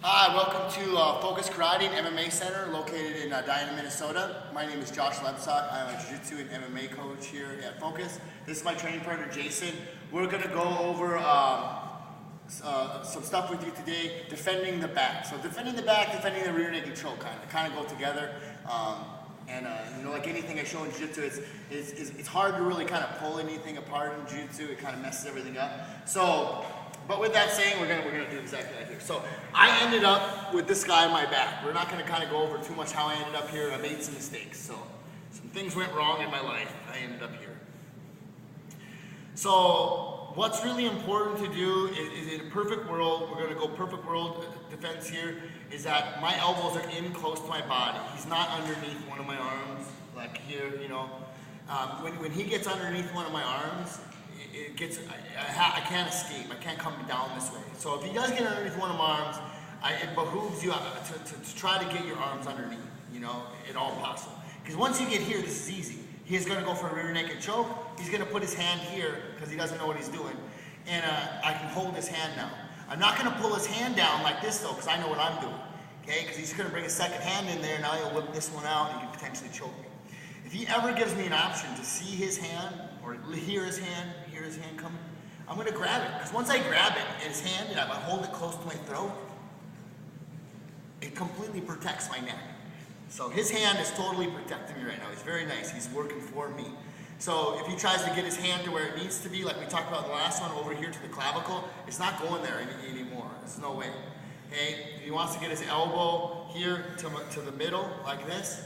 Hi, welcome to Focus Karate and MMA Center located in Edina, Minnesota. My name is Josh Lebsock. I'm a Jiu-Jitsu and MMA coach here at Focus. This is my training partner, Jason. We're going to go over some stuff with you today, defending the back. So defending the back, defending the rear naked choke kind of go together. You know, like anything I show in Jiu-Jitsu, it's hard to really kind of pull anything apart in Jiu-Jitsu. It kind of messes everything up. But with that saying, we're gonna do exactly like here. So I ended up with this guy on my back. We're not gonna kind of go over too much how I ended up here. I made some mistakes. So some things went wrong in my life. I ended up here. So what's really important to do is in a perfect world, we're gonna go perfect world defense here, is that my elbows are in close to my body. He's not underneath one of my arms, like here, you know. When he gets underneath one of my arms, I can't escape. I can't come down this way. So if he does get underneath one of my arms, it behooves you to try to get your arms underneath, you know, at all possible. Because once you get here, this is easy. He's going to go for a rear naked choke. He's going to put his hand here because he doesn't know what he's doing. And I can hold his hand now. I'm not going to pull his hand down like this though, because I know what I'm doing. Okay? Because he's going to bring a second hand in there, and now he'll whip this one out and he can potentially choke me. If he ever gives me an option to see his hand or hear his hand coming, I'm going to grab it. Because once I grab it in his hand and I hold it close to my throat, it completely protects my neck. So his hand is totally protecting me right now. He's very nice. He's working for me. So if he tries to get his hand to where it needs to be, like we talked about in the last one, over here to the clavicle, it's not going there anymore. There's no way. Okay? If he wants to get his elbow here to the middle, like this,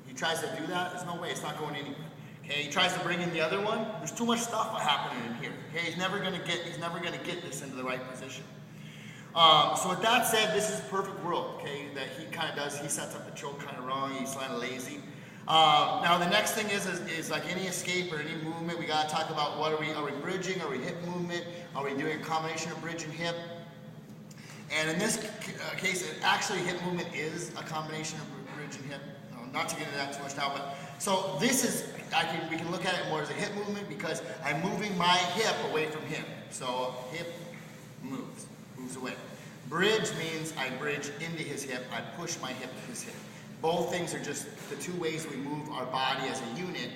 he tries to do that, there's no way. It's not going anywhere. Okay, he tries to bring in the other one. There's too much stuff happening in here. Okay, he's never gonna get this into the right position. So with that said, this is a perfect world. Okay, that he kind of does. He sets up the choke kind of wrong. He's kind of lazy. Now the next thing is like any escape or any movement. We gotta talk about are we bridging? Are we hip movement? Are we doing a combination of bridge and hip? And in this case, actually hip movement is a combination of bridge and hip. Not to get into that too much now, but so this is, we can look at it more as a hip movement because I'm moving my hip away from him. So hip moves away. Bridge means I bridge into his hip, I push my hip to his hip. Both things are just the two ways we move our body as a unit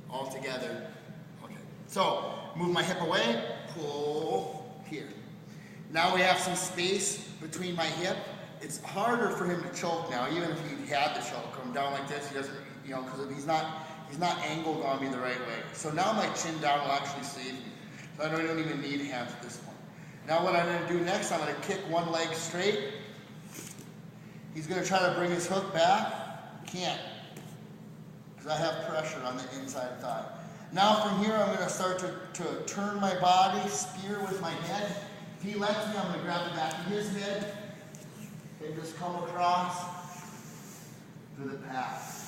all together. Okay, so move my hip away, pull here. Now we have some space between my hip. It's harder for him to choke now, even if he had the choke. Come down like this, he doesn't, you know, because he's not angled on me the right way. So now my chin down will actually save me. So I don't even need hands at this point. Now what I'm going to do next, I'm going to kick one leg straight. He's going to try to bring his hook back. Can't, because I have pressure on the inside thigh. Now from here, I'm going to start to turn my body, spear with my head. If he lets me, I'm going to grab the back of his head and just come across to the path.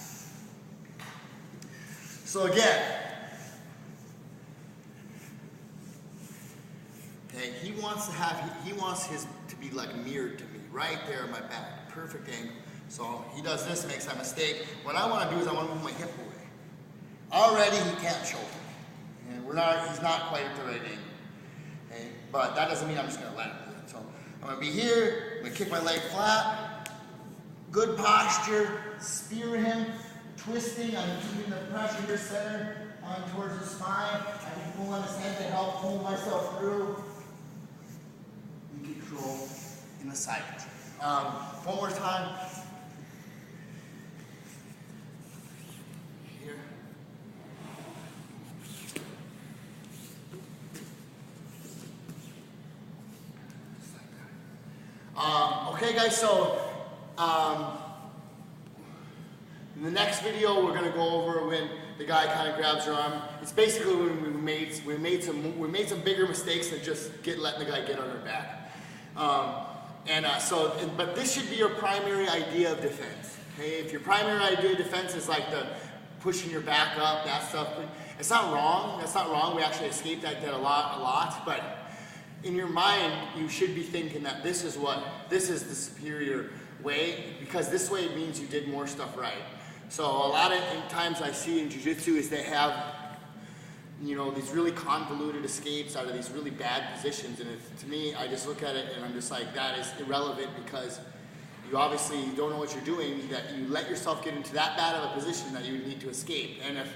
So again, okay, he wants his to be like mirrored to me, right there in my back, perfect angle. So he does this, makes that mistake. What I want to do is I want to move my hip away. Already he can't choke me, and he's not quite at the right angle. Okay? But that doesn't mean I'm just going to let him do it. So I'm going to be here, I'm going to kick my leg flat, good posture, spear him, twisting, I'm keeping the pressure here centered on towards his spine. I can pull on his head to help pull myself through. And control in the side. One more time. Here. Okay guys, so in the next video we're going to go over when the guy kind of grabs your arm. It's basically when we made some bigger mistakes than just letting the guy get on our back. But this should be your primary idea of defense. Okay? If your primary idea of defense is like the pushing your back up, that stuff, it's not wrong. That's not wrong. We actually escaped that a lot. But in your mind, you should be thinking that this is the superior way, because this way means you did more stuff right. So a lot of times I see in Jiu-Jitsu is they have you know, these really convoluted escapes out of these really bad positions. And to me, I just look at it and I'm just like, that is irrelevant, because you obviously don't know what you're doing, that you let yourself get into that bad of a position that you need to escape. And if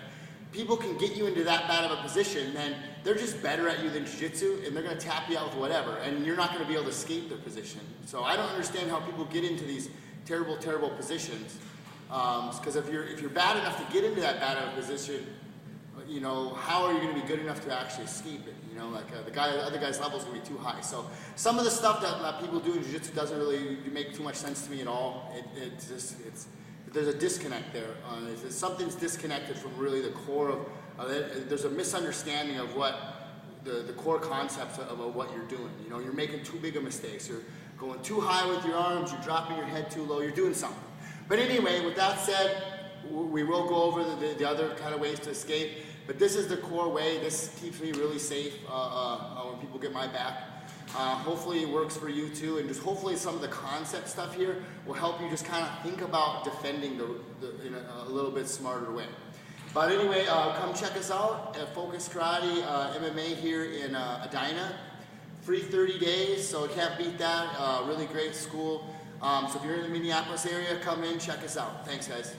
people can get you into that bad of a position, then they're just better at you than jiu-jitsu, and they're going to tap you out with whatever, and you're not going to be able to escape their position. So I don't understand how people get into these terrible, terrible positions. Because if you're bad enough to get into that bad of a position, you know, how are you going to be good enough to actually escape it? You know, like the other guy's level is going to be too high. So some of the stuff that people do in jiu-jitsu doesn't really make too much sense to me at all. There's a disconnect there. Something's disconnected from really the core of there's a misunderstanding of what the core concepts of what you're doing. You know, you're making too big of mistakes. You're going too high with your arms. You're dropping your head too low. You're doing something. But anyway, with that said, we will go over the other kind of ways to escape. But this is the core way. This keeps me really safe when people get my back. Hopefully it works for you too, and just hopefully some of the concept stuff here will help you just kind of think about defending in a little bit smarter way. But anyway, come check us out at Focus Karate MMA here in Edina. Free 30 days, so you can't beat that. Really great school. So if you're in the Minneapolis area, come in, check us out. Thanks, guys.